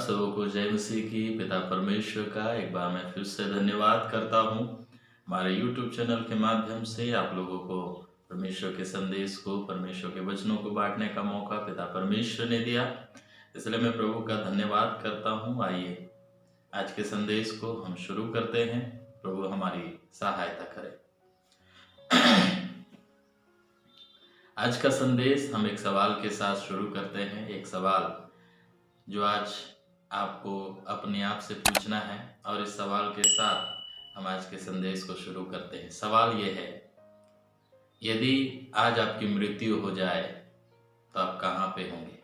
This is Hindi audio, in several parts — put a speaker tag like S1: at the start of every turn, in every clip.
S1: सबों को जय मसीह की। पिता परमेश्वर का एक बार मैं फिर से धन्यवाद करता हूँ। हमारे YouTube चैनल के माध्यम से आप लोगों को परमेश्वर के संदेश को, परमेश्वर के वचनों को बांटने का मौका पिता परमेश्वर ने दिया, इसलिए मैं प्रभु का धन्यवाद करता हूँ। आइए आज के संदेश को हम शुरू करते हैं। प्रभु हमारी सहायता करे। आज का संदेश हम एक सवाल के साथ शुरू करते हैं। एक सवाल जो आज आपको अपने आप से पूछना है और इस सवाल के साथ हम आज के संदेश को शुरू करते हैं। सवाल ये है, यदि आज आपकी मृत्यु हो जाए तो आप कहाँ पे होंगे?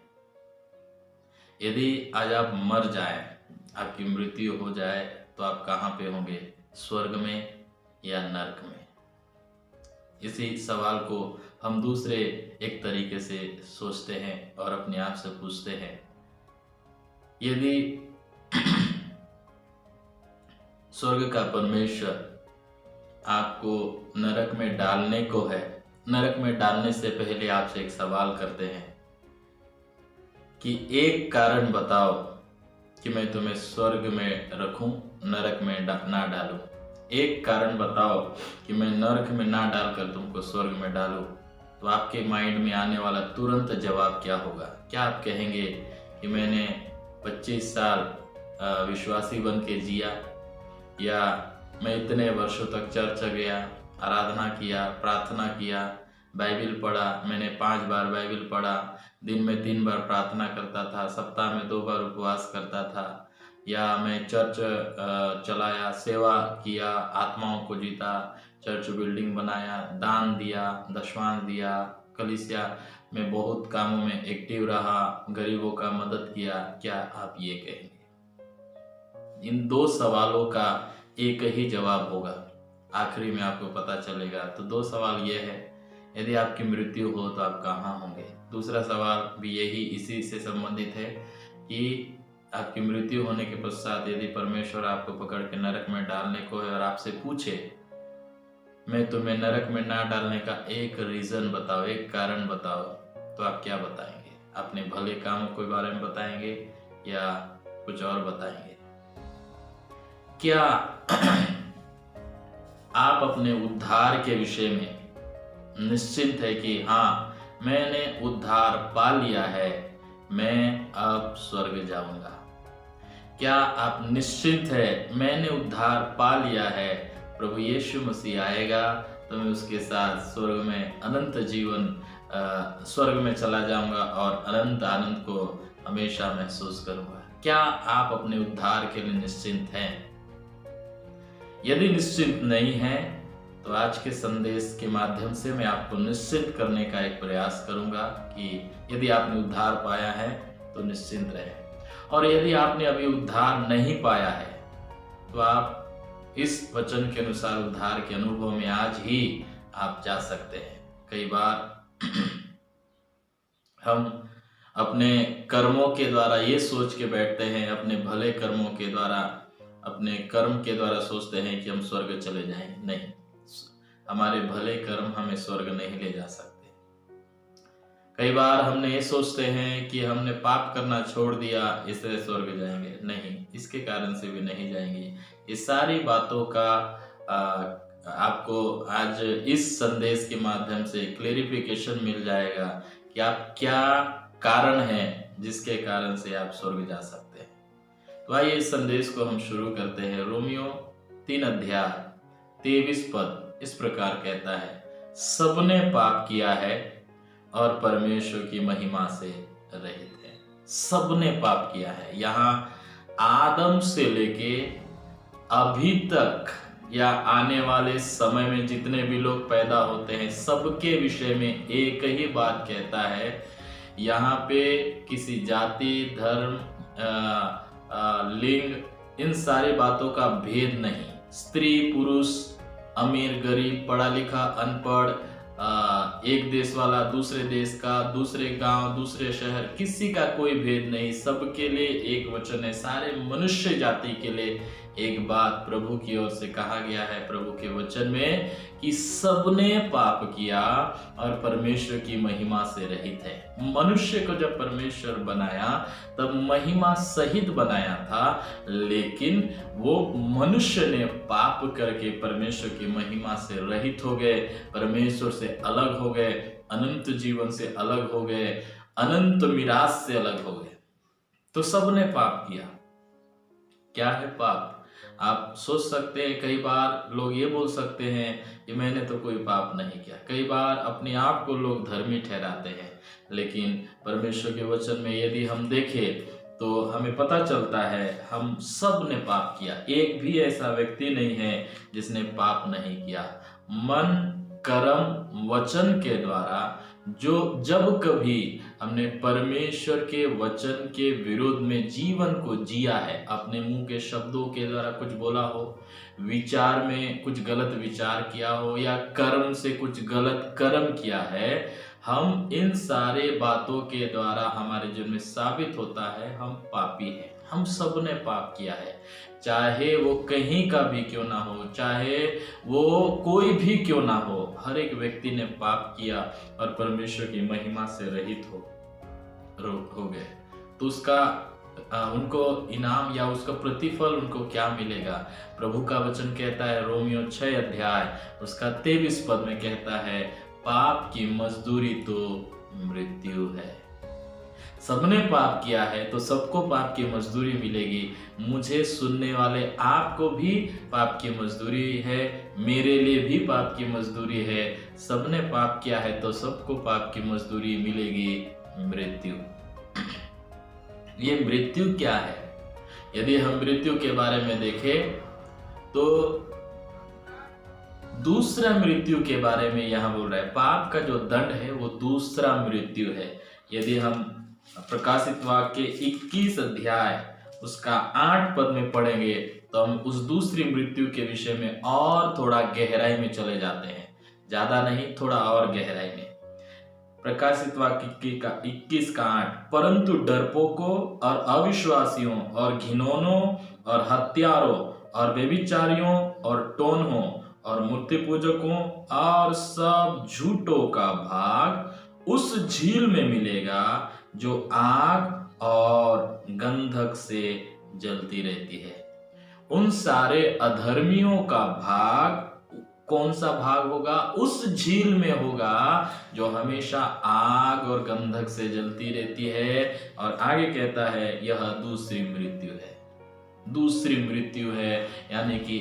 S1: यदि आज आप मर जाएं, आपकी मृत्यु हो जाए तो आप कहाँ पे होंगे? स्वर्ग में या नरक में? इसी सवाल को हम दूसरे एक तरीके से सोचते हैं और अपने आप से पूछते हैं, यदि स्वर्ग का परमेश्वर आपको नरक में डालने को है, नरक में डालने से पहले आपसे एक सवाल करते हैं कि एक कारण बताओ कि मैं तुम्हें स्वर्ग में रखूं, नरक में ना डालूं। एक कारण बताओ कि मैं नरक में ना डालकर तुमको स्वर्ग में डालूं। तो आपके माइंड में आने वाला तुरंत जवाब क्या होगा? क्या आप कहेंगे कि मैंने 25 साल विश्वासी बन के जिया, या मैं इतने वर्षों तक चर्च गया, आराधना किया, प्रार्थना किया, बाइबिल पढ़ा, मैंने 5 बार बाइबिल पढ़ा, दिन में 3 बार प्रार्थना करता था, सप्ताह में 2 बार उपवास करता था, या मैं चर्च चलाया, सेवा किया, आत्माओं को जीता, चर्च बिल्डिंग बनाया, दान दिया, दशवांश दिया, कलीसिया में बहुत कामों में एक्टिव रहा, गरीबों का मदद किया। क्या आप ये कहेंगे? इन 2 सवालों का एक ही जवाब होगा, आखिरी में आपको पता चलेगा। तो 2 सवाल ये है, यदि आपकी मृत्यु हो तो आप कहाँ होंगे? दूसरा सवाल भी यही इसी से संबंधित है कि आपकी मृत्यु होने के पश्चात यदि परमेश्वर आपको पकड़ के नरक में डालने को है और आपसे पूछे, मैं तुम्हें नरक में ना डालने का एक रीजन बताओ, एक कारण बताओ, तो आप क्या बताएंगे? अपने भले कामों के बारे में बताएंगे या कुछ और बताएंगे? क्या आप अपने उद्धार के विषय में निश्चिंत है कि हाँ, मैंने उद्धार पा लिया है, मैं अब स्वर्ग जाऊंगा? क्या आप निश्चिंत है, मैंने उद्धार पा लिया है, प्रभु यीशु मसीह आएगा तो मैं उसके साथ स्वर्ग में अनंत जीवन, स्वर्ग में चला जाऊंगा और अनंत आनंद को हमेशा महसूस करूंगा? क्या आप अपने उद्धार के लिए निश्चिंत हैं? यदि निश्चिंत नहीं हैं तो आज के संदेश के माध्यम से मैं आपको निश्चिंत करने का एक प्रयास करूंगा कि यदि आपने उद्धार पाया है तो निश्चिंत रहें, और यदि आपने अभी उद्धार नहीं पाया है तो आप इस वचन के अनुसार उद्धार के अनुभव में आज ही आप जा सकते हैं। कई बार हम अपने कर्मों के द्वारा ये सोच के बैठते हैं, अपने भले कर्मों के द्वारा, अपने कर्म के द्वारा सोचते हैं कि हम स्वर्ग चले जाएंगे। नहीं, हमारे भले कर्म हमें स्वर्ग नहीं ले जा सकते। कई बार हमने ये सोचते हैं कि हमने पाप करना छोड़ दिया इसलिए स्वर्ग जाएंगे। नहीं, इसके कारण से भी नहीं जाएंगे। ये सारी बातों का आपको आज इस संदेश के माध्यम से क्लेरिफिकेशन मिल जाएगा कि आप क्या कारण है जिसके कारण से आप स्वर्ग जा सकते हैं। तो आइए इस संदेश को हम शुरू करते हैं। रोमियो 3 अध्याय 23 पद इस प्रकार कहता है, सबने पाप किया है और परमेश्वर की महिमा से रहित है। सबने पाप किया है। यहाँ आदम से लेके अभी तक या आने वाले समय में जितने भी लोग पैदा होते हैं, सबके विषय में एक ही बात कहता है। यहाँ पे किसी जाति, धर्म, लिंग, इन सारी बातों का भेद नहीं। स्त्री, पुरुष, अमीर, गरीब, पढ़ा लिखा, अनपढ़, एक देश वाला, दूसरे देश का, दूसरे गांव, दूसरे शहर, किसी का कोई भेद नहीं। सबके लिए एक वचन है। सारे मनुष्य जाति के लिए एक बात प्रभु की ओर से कहा गया है प्रभु के वचन में कि सबने पाप किया और परमेश्वर की महिमा से रहित है। मनुष्य को जब परमेश्वर बनाया तब महिमा सहित बनाया था, लेकिन वो मनुष्य ने पाप करके परमेश्वर की महिमा से रहित हो गए, परमेश्वर से अलग हो गए, अनंत जीवन से अलग हो गए, अनंत मिरास से अलग हो गए। तो सबने पाप किया। क्या है पाप? आप सोच सकते हैं, कई बार लोग ये बोल सकते हैं कि मैंने तो कोई पाप नहीं किया। कई बार अपने आप को लोग धर्मी ठहराते हैं, लेकिन परमेश्वर के वचन में यदि हम देखें तो हमें पता चलता है हम सब ने पाप किया। एक भी ऐसा व्यक्ति नहीं है जिसने पाप नहीं किया। मन, कर्म, वचन के द्वारा जब कभी हमने परमेश्वर के वचन के विरोध में जीवन को जिया है, अपने मुंह के शब्दों के द्वारा कुछ बोला हो, विचार में कुछ गलत विचार किया हो, या कर्म से कुछ गलत कर्म किया है, हम इन सारे बातों के द्वारा हमारे जीवन में साबित होता है हम पापी हैं। हम सब ने पाप किया है, चाहे वो कहीं का भी क्यों ना हो, चाहे वो कोई भी क्यों ना हो, हर एक व्यक्ति ने पाप किया और परमेश्वर की महिमा से रहित हो गए। तो उसका उनको इनाम या उसका प्रतिफल उनको क्या मिलेगा? प्रभु का वचन कहता है, रोमियो 6 अध्याय उसका 23 पद में कहता है, पाप की मजदूरी तो मृत्यु है। सबने पाप किया है तो सबको पाप की मजदूरी मिलेगी। मुझे सुनने वाले आपको भी पाप की मजदूरी है, मेरे लिए भी पाप की मजदूरी है। सबने पाप किया है तो सबको पाप की मजदूरी मिलेगी, मृत्यु। ये मृत्यु क्या है? यदि हम मृत्यु के बारे में देखें तो दूसरा मृत्यु के बारे में यहां बोल रहा है। पाप का जो दंड है वो दूसरा मृत्यु है। यदि हम प्रकाशित वाक्य 21 अध्याय उसका 8 पद में पढ़ेंगे तो हम उस दूसरी मृत्यु के विषय में और थोड़ा गहराई में चले जाते हैं, ज्यादा नहीं, थोड़ा और गहराई में। प्रकाशित वाक्य का 21 का 8, परंतु डरपोकों और अविश्वासियों और घिनौनों और हत्यारों और व्यभिचारियों और टोनहों और मूर्ति पूजकों और सब झूठों का भाग उस झील में मिलेगा जो आग और गंधक से जलती रहती है। उन सारे अधर्मियों का भाग कौन सा भाग होगा? उस झील में होगा जो हमेशा आग और गंधक से जलती रहती है। और आगे कहता है यह दूसरी मृत्यु है। दूसरी मृत्यु है, यानी कि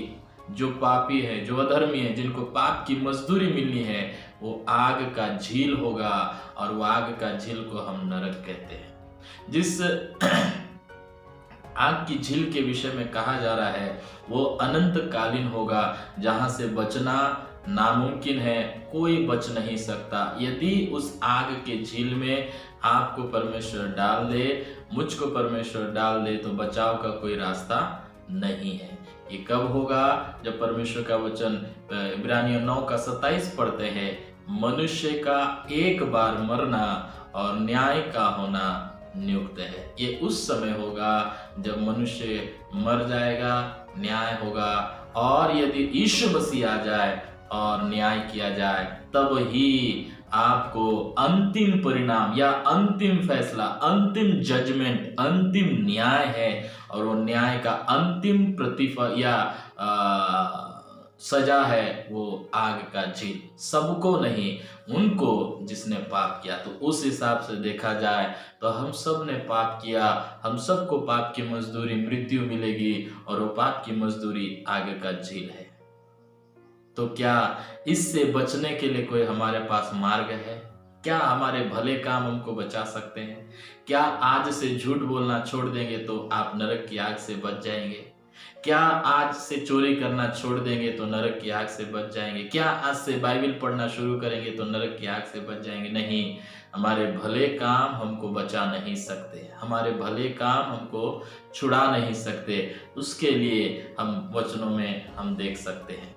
S1: जो पापी है, जो अधर्मी है, जिनको पाप की मजदूरी मिलनी है, वो आग का झील होगा। और वो आग का झील को हम नरक कहते हैं। जिस आग की झील के विषय में कहा जा रहा है वो अनंत कालीन होगा, जहां से बचना नामुमकिन है, कोई बच नहीं सकता। यदि उस आग के झील में आपको परमेश्वर डाल दे, मुझको परमेश्वर डाल दे, तो बचाव का कोई रास्ता नहीं है। ये कब होगा? जब परमेश्वर का वचन इब्रानियों 9 का 27 पढ़ते हैं, मनुष्य का एक बार मरना और न्याय का होना नियुक्त है। ये उस समय होगा जब मनुष्य मर जाएगा, न्याय होगा, और यदि यीशु मसीह आ जाए और न्याय किया जाए, तब ही आपको अंतिम परिणाम या अंतिम फैसला, अंतिम जजमेंट, अंतिम न्याय है। और वो न्याय का अंतिम प्रतिफल या सजा है वो आग का झील। सबको नहीं, उनको जिसने पाप किया। तो उस हिसाब से देखा जाए तो हम सब ने पाप किया, हम सबको पाप की मजदूरी मृत्यु मिलेगी, और वो पाप की मजदूरी आग का झील है। तो क्या इससे बचने के लिए कोई हमारे पास मार्ग है? क्या हमारे भले काम हमको बचा सकते हैं? क्या आज से झूठ बोलना छोड़ देंगे तो आप नरक की आग से बच जाएंगे? क्या आज से चोरी करना छोड़ देंगे तो नरक की आग से बच जाएंगे? क्या आज से बाइबल पढ़ना शुरू करेंगे तो नरक की आग से बच जाएंगे? नहीं, हमारे भले काम हमको बचा नहीं सकते, हमारे भले काम हमको छुड़ा नहीं सकते। उसके लिए हम वचनों में हम देख सकते हैं।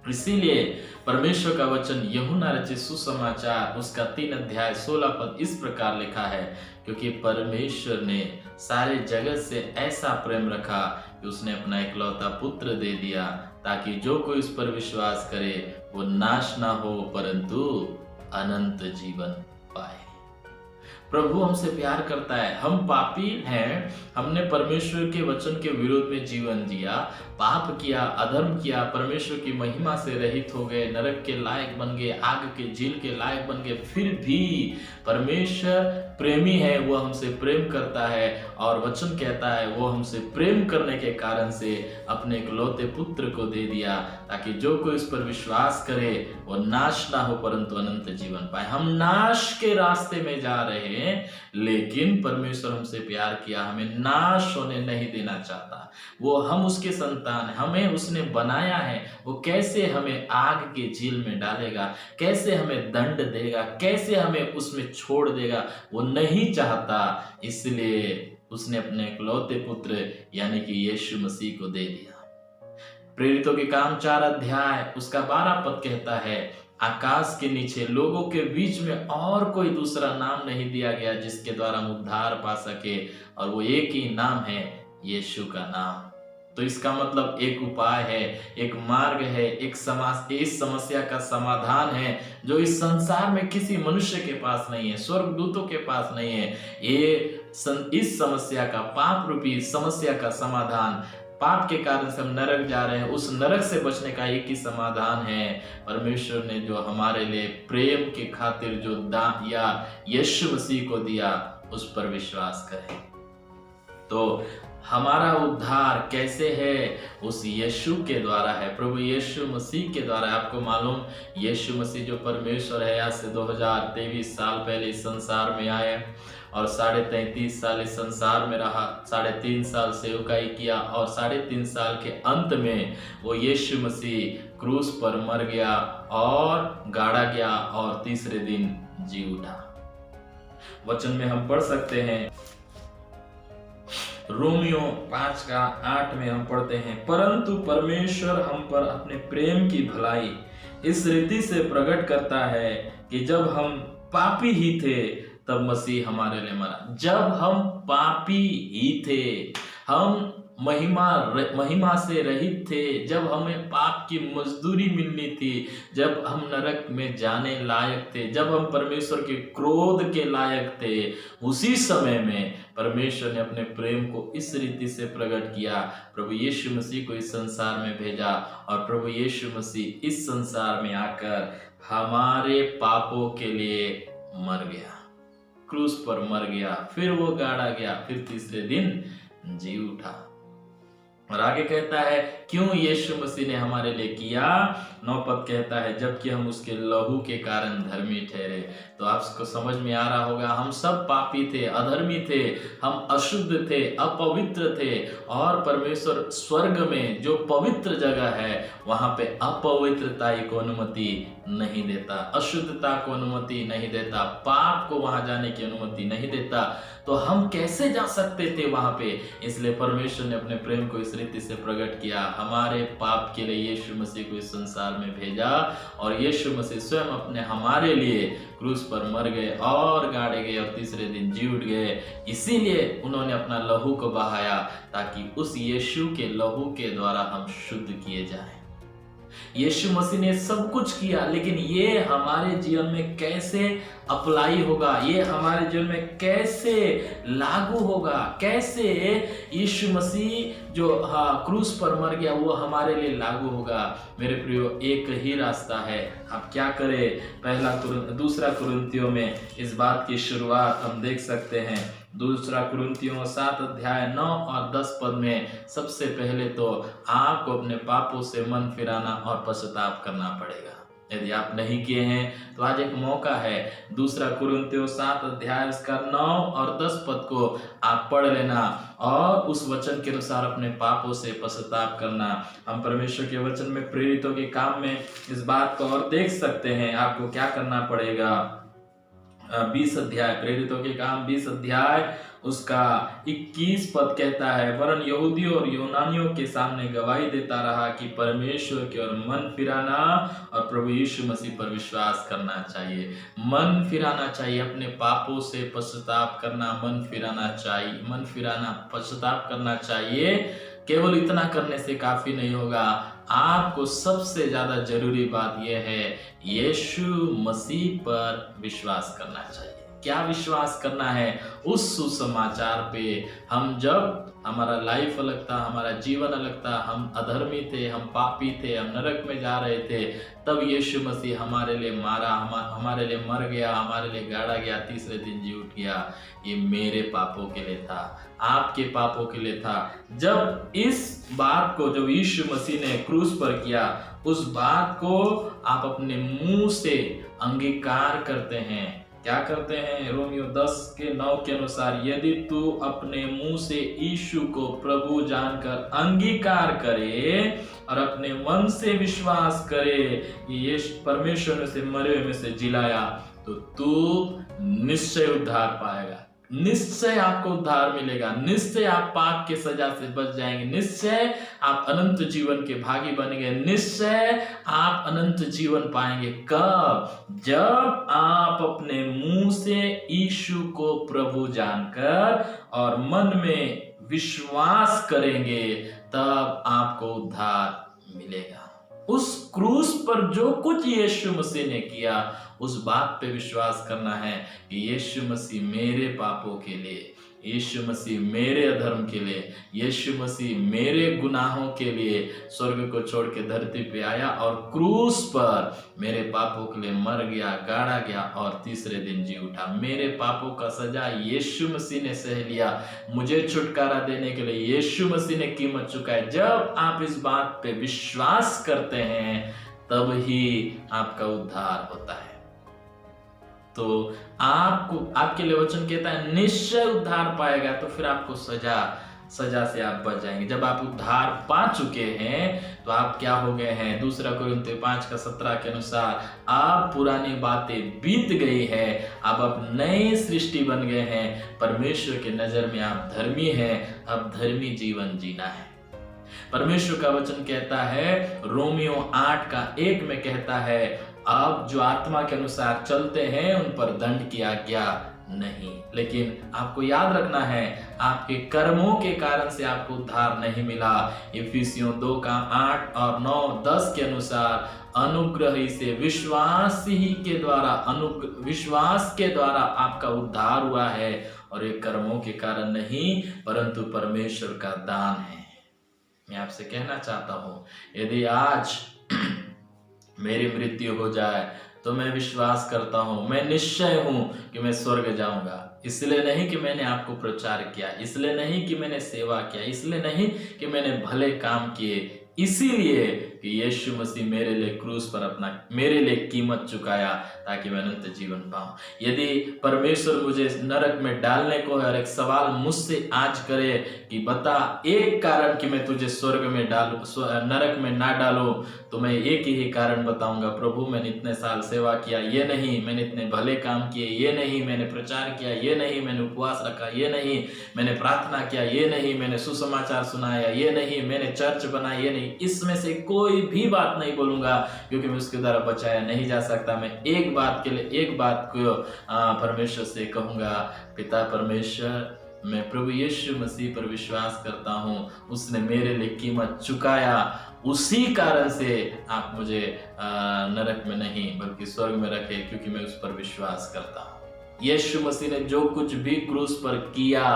S1: इसीलिए परमेश्वर का वचन यूहन्ना रचित सुसमाचार उसका 3 अध्याय 16 पद इस प्रकार लिखा है, क्योंकि परमेश्वर ने सारे जगत से ऐसा प्रेम रखा कि उसने अपना इकलौता पुत्र दे दिया, ताकि जो कोई उस पर विश्वास करे वो नाश ना हो परंतु अनंत जीवन पाए। प्रभु हमसे प्यार करता है। हम पापी हैं, हमने परमेश्वर के वचन के विरोध में जीवन जिया, पाप किया, अधर्म किया, परमेश्वर की महिमा से रहित हो गए, नरक के लायक बन गए, आग के झील के लायक बन गए। फिर भी परमेश्वर प्रेमी है, वो हमसे प्रेम करता है और वचन कहता है वो हमसे प्रेम करने के कारण से अपने इकलौते पुत्र को दे दिया, ताकि जो कोई उस पर विश्वास करे वो नाश ना हो परंतु अनंत जीवन पाए। हम नाश के रास्ते में जा रहे हैं, लेकिन परमेश्वर हमसे प्यार किया, हमें नाश होने नहीं देना चाहता। वो हम उसके संतान, हमें उसने बनाया है। वो कैसे हमें आग के झील में डालेगा, कैसे हमें दंड देगा, कैसे हमें उसमें छोड़ देगा, वो नहीं चाहता। इसलिए उसने अपने इकलौते पुत्र यानी कि यीशु मसीह को दे दिया। प्रेरितों के काम 4 अध्याय उसका 12 पद कहता है, आकाश के नीचे लोगों के बीच में और कोई दूसरा नाम नहीं दिया गया जिसके द्वारा हम उद्धार पा सके, और वो एक ही नाम है, यीशु का नाम। तो इसका मतलब एक उपाय है, एक मार्ग है, इस समस्या का समाधान है जो इस संसार में किसी मनुष्य के पास नहीं है, स्वर्गदूतों के पास नहीं है। इस समस्या का, पाप रूपी समस्या का समाधान, पाप के कारण से हम नरक जा रहे हैं, उस नरक से बचने का एक ही समाधान है। परमेश्वर ने जो हमारे लिए प्रेम के खातिर जो दान या यीशु मसीह को दिया, उस पर विश्वास करें। तो हमारा उद्धार कैसे है? उस यीशु के द्वारा है, प्रभु यीशु मसीह के द्वारा। आपको मालूम, यीशु मसीह जो परमेश्वर है, आज से 2023 साल पहले इस संसार में आए और 33.5 साल इस संसार में रहा, 3.5 साल सेवकाई किया और 3.5 साल के अंत में वो यीशु मसीह क्रूस पर मर गया और गाड़ा गया और तीसरे दिन जी उठा। वचन में हम पढ़ सकते हैं, रोमियो 5:8 में हम पढ़ते हैं, परंतु परमेश्वर हम पर अपने प्रेम की भलाई इस रीति से प्रकट करता है कि जब हम पापी ही थे तब मसीह हमारे लिए मरा। जब हम पापी ही थे, हम महिमा से रहित थे, जब हमें पाप की मजदूरी मिलनी थी, जब हम नरक में जाने लायक थे, जब हम परमेश्वर के क्रोध के लायक थे, उसी समय में परमेश्वर ने अपने प्रेम को इस रीति से प्रकट किया, प्रभु यीशु मसीह को इस संसार में भेजा और प्रभु यीशु मसीह इस संसार में आकर हमारे पापों के लिए मर गया, क्रूस पर मर गया, फिर वो गाड़ा गया, फिर तीसरे दिन जी उठा। और आगे कहता है, क्यों यीशु मसीह ने हमारे लिए किया? 9 पद कहता है, जबकि हम उसके लहू के कारण धर्मी ठहरे। तो आपको समझ में आ रहा होगा, हम सब पापी थे, अधर्मी थे, हम अशुद्ध थे, अपवित्र थे, और परमेश्वर स्वर्ग में जो पवित्र जगह है वहां पे अपवित्रता को अनुमति नहीं देता, अशुद्धता को अनुमति नहीं देता, पाप को वहां जाने की अनुमति नहीं देता। तो हम कैसे जा सकते थे वहां पे? इसलिए परमेश्वर ने अपने प्रेम को इस रीति से प्रकट किया, हमारे पाप के लिए यीशु मसीह को इस संसार में भेजा और यीशु मसीह स्वयं अपने हमारे लिए क्रूस पर मर गए और गाड़े गए और तीसरे दिन जी उठ गए। इसीलिए उन्होंने अपना लहू को बहाया, ताकि उस यीशु के लहू के द्वारा हम शुद्ध किए जाएं। यीशु मसीह ने सब कुछ किया, लेकिन ये हमारे जीवन में कैसे अप्लाई होगा, ये हमारे जीवन में कैसे लागू होगा, कैसे यीशु मसीह जो क्रूस पर मर गया वो हमारे लिए लागू होगा? मेरे प्रियो, एक ही रास्ता है। आप क्या करें? दूसरा कुरिन्थियों में इस बात की शुरुआत हम देख सकते हैं। दूसरा कुरिन्थियों 7 अध्याय 9 और 10 पद में सबसे पहले तो आपको अपने पापों से मन फिराना और पश्चाताप करना पड़ेगा। यदि आप नहीं किए हैं तो आज एक मौका है। दूसरा कुरिन्थियों 7 अध्याय उसका 9 और 10 पद को आप पढ़ लेना और उस वचन के अनुसार अपने पापों से पश्चाताप करना। हम परमेश्वर के वचन में प्रेरितों के काम में इस बात को और देख सकते हैं। आपको क्या करना पड़ेगा? 20 अध्याय, प्रेरितों के काम 20 अध्याय उसका 21 पद कहता है, वरन यहूदियों और यूनानियों के सामने गवाही देता रहा कि परमेश्वर की ओर मन फिराना और प्रभु यीशु मसीह पर विश्वास करना चाहिए। मन फिराना चाहिए, अपने पापों से पश्चाताप करना, मन फिराना चाहिए, पश्चाताप करना चाहिए केवल इतना करने से काफी नहीं होगा, आपको सबसे ज्यादा जरूरी बात यह है, यीशु मसीह पर विश्वास करना चाहिए। क्या विश्वास करना है? उस सुसमाचार पे। हम जब हमारा लाइफ अलग था, हमारा जीवन अलग था, हम अधर्मी थे, हम पापी थे, हम नरक में जा रहे थे, तब यीशु मसीह हमारे लिए मारा, हमारे लिए मर गया, हमारे लिए गाड़ा गया, तीसरे दिन जी उठ गया। ये मेरे पापों के लिए था, आपके पापों के लिए था। जब इस बात को जो यीशु मसीह ने क्रूस पर किया, उस बात को आप अपने मुंह से अंगीकार करते हैं। क्या करते हैं? रोमियो 10:9 के अनुसार, यदि तू अपने मुंह से यीशु को प्रभु जानकर अंगीकार करे और अपने मन से विश्वास करे कि यीशु परमेश्वर ने से मरे हुए में से जिलाया, तो तू निश्चय उद्धार पाएगा। निश्चय आपको उद्धार मिलेगा, निश्चय आप पाप के सजा से बच जाएंगे, निश्चय आप अनंत जीवन के भागी बनेंगे, निश्चय आप अनंत जीवन पाएंगे। कब? जब आप अपने मुंह से यीशु को प्रभु जानकर और मन में विश्वास करेंगे, तब आपको उद्धार मिलेगा। उस क्रूस पर जो कुछ यीशु मसीह ने किया, उस बात पे विश्वास करना है कि यीशु मसीह मेरे पापों के लिए, यीशु मसीह मेरे अधर्म के लिए, यीशु मसीह मेरे गुनाहों के लिए स्वर्ग को छोड़ के धरती पे आया और क्रूस पर मेरे पापों के लिए मर गया, गाड़ा गया और तीसरे दिन जी उठा। मेरे पापों का सजा यीशु मसीह ने सह लिया, मुझे छुटकारा देने के लिए यीशु मसीह ने कीमत चुकाई। जब आप इस बात पे विश्वास करते हैं, तब ही आपका उद्धार होता है। तो आपको, आपके लिए वचन कहता है निश्चय उद्धार पाएगा, तो फिर आपको सजा से आप बच जाएंगे। जब आप उद्धार पा चुके हैं, तो आप क्या हो गए हैं? 2 कोरिन्थियों 5:17 के अनुसार, आप पुरानी बातें बीत गई है, अब आप नई सृष्टि बन गए हैं। परमेश्वर के नजर में आप धर्मी हैं, अब धर्मी जीवन जीना है। परमेश्वर का वचन कहता है, रोमियो 8:1 में कहता है, आप जो आत्मा के अनुसार चलते हैं उन पर दंड की आज्ञा नहीं। लेकिन आपको याद रखना है, आपके कर्मों के कारण से आपको उद्धार नहीं मिला। इफिसियों 2:8 और 9-10 के अनुसार, अनुग्रह ही से विश्वास के द्वारा आपका उद्धार हुआ है, और ये कर्मों के कारण नहीं, परंतु परमेश्वर का दान है। मैं आपसे कहना चाहता हूं, यदि आज मेरी मृत्यु हो जाए, तो मैं विश्वास करता हूं, मैं निश्चय हूं कि मैं स्वर्ग जाऊंगा। इसलिए नहीं कि मैंने आपको प्रचार किया, इसलिए नहीं कि मैंने सेवा किया, इसलिए नहीं कि मैंने भले काम किए, इसीलिए कि यीशु मसीह मेरे लिए क्रूस पर मेरे लिए कीमत चुकाया, ताकि मैं अनंत जीवन पाऊं। यदि परमेश्वर मुझे नरक में डालने को है और एक सवाल मुझसे आज करे कि बता एक कारण कि मैं तुझे स्वर्ग में डालूं, नरक में ना डालूं, तो मैं एक ही कारण बताऊंगा, प्रभु मैंने इतने साल सेवा किया, ये नहीं, मैंने इतने भले काम किए, ये नहीं, मैंने प्रचार किया, ये नहीं, मैंने उपवास रखा, ये नहीं, मैंने प्रार्थना किया, ये नहीं, मैंने सुसमाचार सुनाया, ये नहीं, मैंने चर्च बनाया, ये नहीं। इसमें से कोई भी बात नहीं बोलूंगा, क्योंकि मैं उसके द्वारा बचाया नहीं जा सकता। मैं एक बात को परमेश्वर से कहूंगा, पिता परमेश्वर, मैं प्रभु यीशु मसीह पर विश्वास करता हूं, उसने मेरे लिए कीमत चुकाया, उसी कारण से आप मुझे नरक में नहीं बल्कि स्वर्ग में रखे, क्योंकि मैं उस पर विश्वास करता हूं। यीशु मसीह ने जो कुछ भी क्रूस पर किया,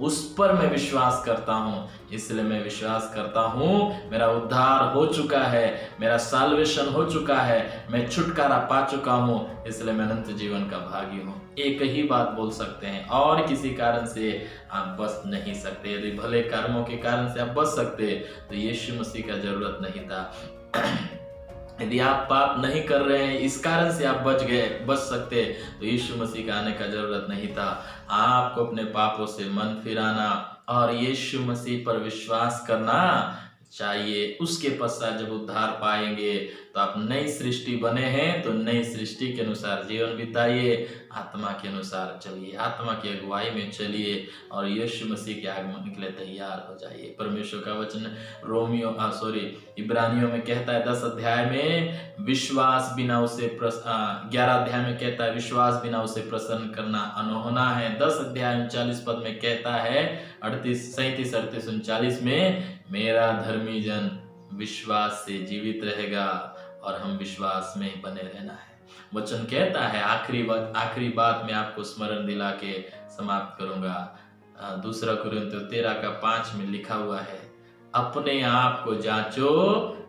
S1: उस पर मैं विश्वास करता हूं, इसलिए मैं विश्वास करता हूं मेरा उद्धार हो चुका है, मेरा साल्वेशन हो चुका है, मैं छुटकारा पा चुका हूं, इसलिए मैं अनंत जीवन का भागी हूं। एक ही बात बोल सकते हैं, और किसी कारण से आप बच नहीं सकते। यदि भले कर्मों के कारण से आप बच सकते, तो यीशु मसीह का जरूरत नहीं था। यदि आप पाप नहीं कर रहे हैं, इस कारण से आप बच सकते, तो यीशु मसीह का आने का जरूरत नहीं था। आपको अपने पापों से मन फिराना और यीशु मसीह पर विश्वास करना चाहिए। उसके पश्चात जब उद्धार पाएंगे, तो आप नई सृष्टि बने हैं, तो नई सृष्टि के अनुसार जीवन बिताइए, आत्मा के अनुसार चलिए, आत्मा की अगुवाई में चलिए, और यीशु मसीह के आगमन के लिए तैयार हो जाइए। परमेश्वर का वचन इब्रानियों में कहता है 10 अध्याय में, विश्वास बिना उसे 11 अध्याय में कहता है, विश्वास बिना उसे प्रसन्न करना अनहोना है। 10 अध्याय 39 पद में कहता है, 37, 38, 39 में, मेरा धर्मी जन विश्वास से जीवित रहेगा और हम विश्वास में ही बने रहना है। वचन कहता है, आखिरी बात मैं आपको स्मरण दिला के समाप्त करूंगा। 2 कुरिन्थियों 13:5 में लिखा हुआ है, अपने आप को जांचो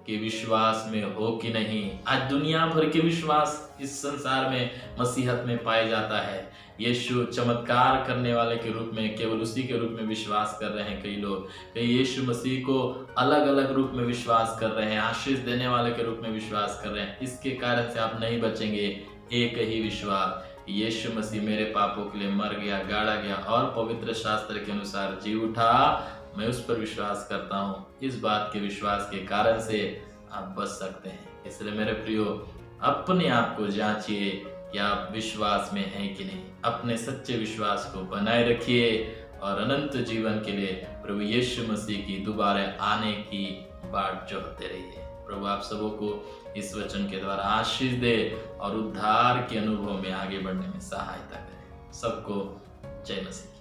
S1: कि विश्वास में हो कि नहीं। आज दुनिया भर के विश्वास इस संसार में मसीहत में पाया जाता है। यीशु चमत्कार करने वाले के रूप में, केवल उसी के रूप में विश्वास कर रहे हैं कई लोग। कई यीशु मसीह को अलग अलग रूप में विश्वास कर रहे हैं, आशीष देने वाले के रूप में विश्वास कर रहे हैं। इसके कारण से आप नहीं बचेंगे। एक ही विश्वास, यीशु मसीह मेरे पापों के लिए मर गया, गाड़ा गया और पवित्र शास्त्र के अनुसार जी उठा, मैं उस पर विश्वास करता हूँ। इस बात के विश्वास के कारण से आप बच सकते हैं। इसलिए मेरे प्रियो, अपने आप को जांचिए कि आप विश्वास में हैं कि नहीं। अपने सच्चे विश्वास को बनाए रखिए और अनंत जीवन के लिए प्रभु यीशु मसीह की दोबारा आने की बाट जोहते रहिए। प्रभु आप सबों को इस वचन के द्वारा आशीष दे और उद्धार के अनुभव में आगे बढ़ने में सहायता करे। सबको जय मसीह।